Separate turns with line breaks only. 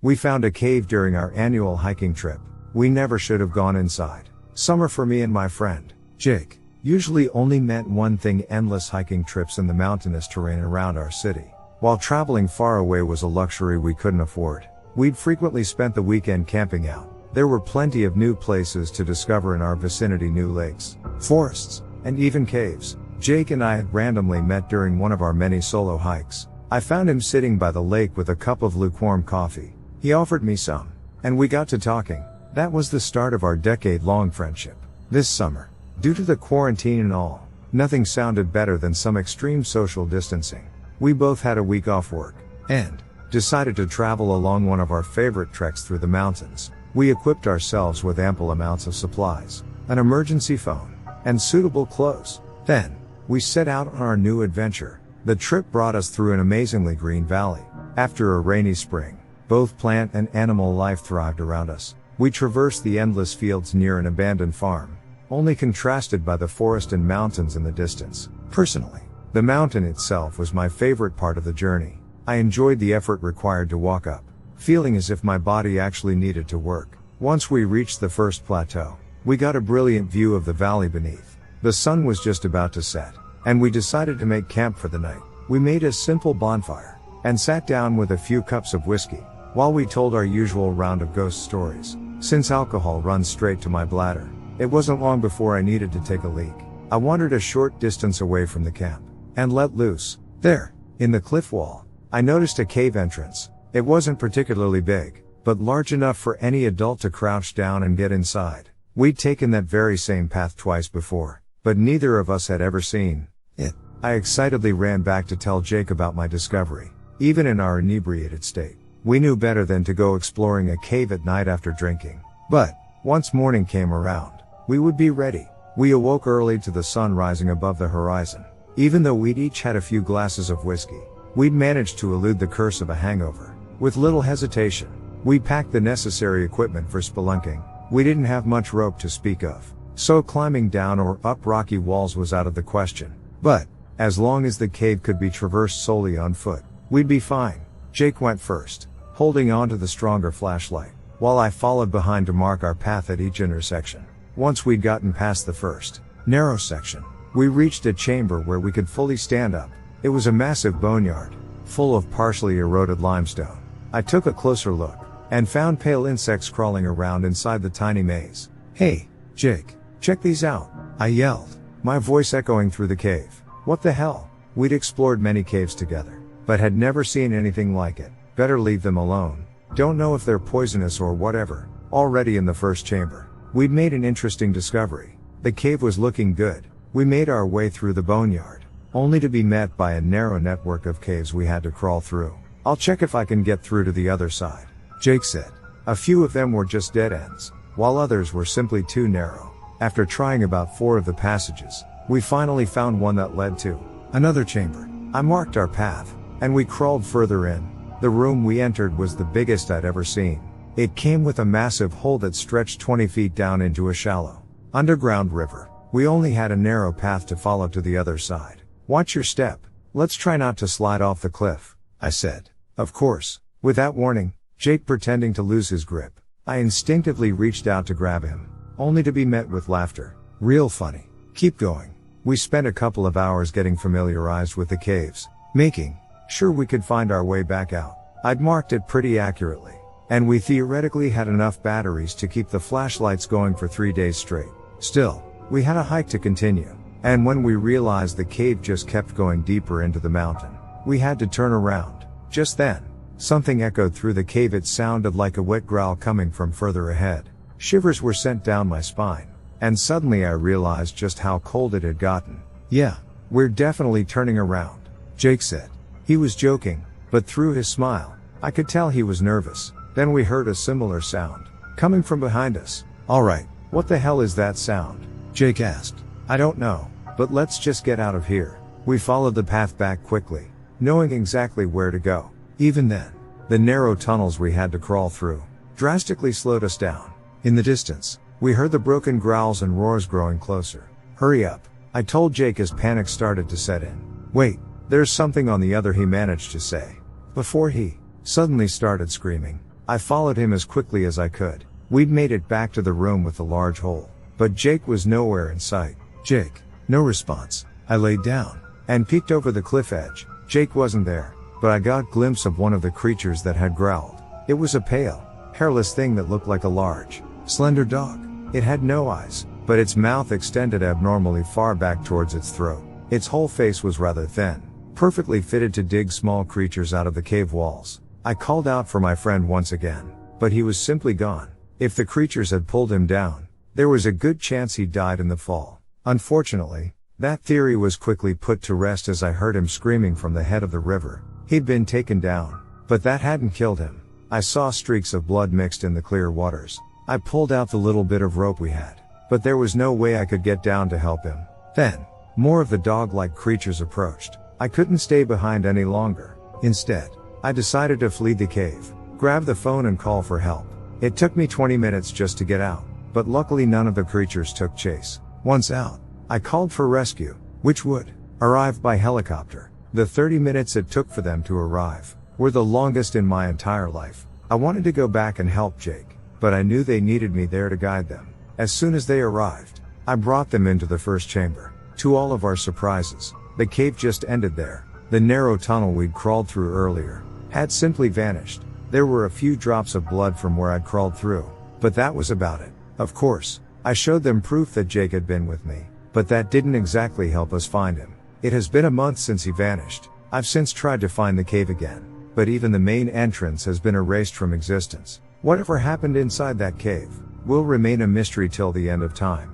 We found a cave during our annual hiking trip. We never should have gone inside. Summer for me and my friend, Jake, usually only meant one thing: endless hiking trips in the mountainous terrain around our city. While traveling far away was a luxury we couldn't afford, we'd frequently spent the weekend camping out. There were plenty of new places to discover in our vicinity: new lakes, forests, and even caves. Jake and I had randomly met during one of our many solo hikes. I found him sitting by the lake with a cup of lukewarm coffee. He offered me some, and we got to talking. That was the start of our decade-long friendship. This summer, due to the quarantine and all, nothing sounded better than some extreme social distancing. We both had a week off work, and decided to travel along one of our favorite treks through the mountains. We equipped ourselves with ample amounts of supplies, an emergency phone, and suitable clothes. Then, we set out on our new adventure. The trip brought us through an amazingly green valley. After a rainy spring, both plant and animal life thrived around us. We traversed the endless fields near an abandoned farm, only contrasted by the forest and mountains in the distance. Personally, the mountain itself was my favorite part of the journey. I enjoyed the effort required to walk up, feeling as if my body actually needed to work. Once we reached the first plateau, we got a brilliant view of the valley beneath. The sun was just about to set, and we decided to make camp for the night. We made a simple bonfire, and sat down with a few cups of whiskey, while we told our usual round of ghost stories. Since alcohol runs straight to my bladder, it wasn't long before I needed to take a leak. I wandered a short distance away from the camp, and let loose. There, in the cliff wall, I noticed a cave entrance. It wasn't particularly big, but large enough for any adult to crouch down and get inside. We'd taken that very same path twice before, but neither of us had ever seen it. I excitedly ran back to tell Jake about my discovery. Even in our inebriated state, we knew better than to go exploring a cave at night after drinking. But, once morning came around, we would be ready. We awoke early to the sun rising above the horizon. Even though we'd each had a few glasses of whiskey, we'd managed to elude the curse of a hangover. With little hesitation, we packed the necessary equipment for spelunking. We didn't have much rope to speak of, so climbing down or up rocky walls was out of the question. But, as long as the cave could be traversed solely on foot, we'd be fine. Jake went first, holding on to the stronger flashlight, while I followed behind to mark our path at each intersection. Once we'd gotten past the first, narrow section, we reached a chamber where we could fully stand up. It was a massive boneyard, full of partially eroded limestone. I took a closer look, and found pale insects crawling around inside the tiny maze. "Hey, Jake, check these out," I yelled, my voice echoing through the cave. What the hell? We'd explored many caves together, but had never seen anything like it. Better leave them alone. Don't know if they're poisonous or whatever. Already in the first chamber, we'd made an interesting discovery. The cave was looking good. We made our way through the boneyard, only to be met by a narrow network of caves we had to crawl through. "I'll check if I can get through to the other side," Jake said. A few of them were just dead ends, while others were simply too narrow. After trying about 4 of the passages, we finally found one that led to another chamber. I marked our path, and we crawled further in. The room we entered was the biggest I'd ever seen. It came with a massive hole that stretched 20 feet down into a shallow, underground river. We only had a narrow path to follow to the other side. "Watch your step. Let's try not to slide off the cliff," I said. Of course, without warning, Jake pretending to lose his grip. I instinctively reached out to grab him, only to be met with laughter. "Real funny. Keep going." We spent a couple of hours getting familiarized with the caves, making sure we could find our way back out. I'd marked it pretty accurately, and we theoretically had enough batteries to keep the flashlights going for 3 days straight. Still, we had a hike to continue, and when we realized the cave just kept going deeper into the mountain, we had to turn around. Just then, something echoed through the cave. It sounded like a wet growl coming from further ahead. Shivers were sent down my spine, and suddenly I realized just how cold it had gotten. "Yeah, we're definitely turning around," Jake said. He was joking, but through his smile, I could tell he was nervous. Then we heard a similar sound, coming from behind us. "Alright, what the hell is that sound?" Jake asked. "I don't know, but let's just get out of here." We followed the path back quickly, knowing exactly where to go. Even then, the narrow tunnels we had to crawl through drastically slowed us down. In the distance, we heard the broken growls and roars growing closer. "Hurry up," I told Jake as panic started to set in. "Wait, there's something on the other," he managed to say, before he suddenly started screaming. I followed him as quickly as I could. We'd made it back to the room with the large hole, but Jake was nowhere in sight. Jake. No response. I laid down and peeked over the cliff edge. Jake wasn't there, but I got a glimpse of one of the creatures that had growled. It was a pale, hairless thing that looked like a large, slender dog. It had no eyes, but its mouth extended abnormally far back towards its throat. Its whole face was rather thin, perfectly fitted to dig small creatures out of the cave walls. I called out for my friend once again, but he was simply gone. If the creatures had pulled him down, there was a good chance he died in the fall. Unfortunately, that theory was quickly put to rest as I heard him screaming from the head of the river. He'd been taken down, but that hadn't killed him. I saw streaks of blood mixed in the clear waters. I pulled out the little bit of rope we had, but there was no way I could get down to help him. Then, more of the dog-like creatures approached. I couldn't stay behind any longer. Instead, I decided to flee the cave, grab the phone and call for help. It took me 20 minutes just to get out, but luckily none of the creatures took chase. Once out, I called for rescue, which would arrive by helicopter. The 30 minutes it took for them to arrive were the longest in my entire life. I wanted to go back and help Jake, but I knew they needed me there to guide them. As soon as they arrived, I brought them into the first chamber. To all of our surprises, the cave just ended there. The narrow tunnel we'd crawled through earlier had simply vanished. There were a few drops of blood from where I'd crawled through, but that was about it. Of course, I showed them proof that Jake had been with me, but that didn't exactly help us find him. It has been a month since he vanished. I've since tried to find the cave again, but even the main entrance has been erased from existence. Whatever happened inside that cave will remain a mystery till the end of time.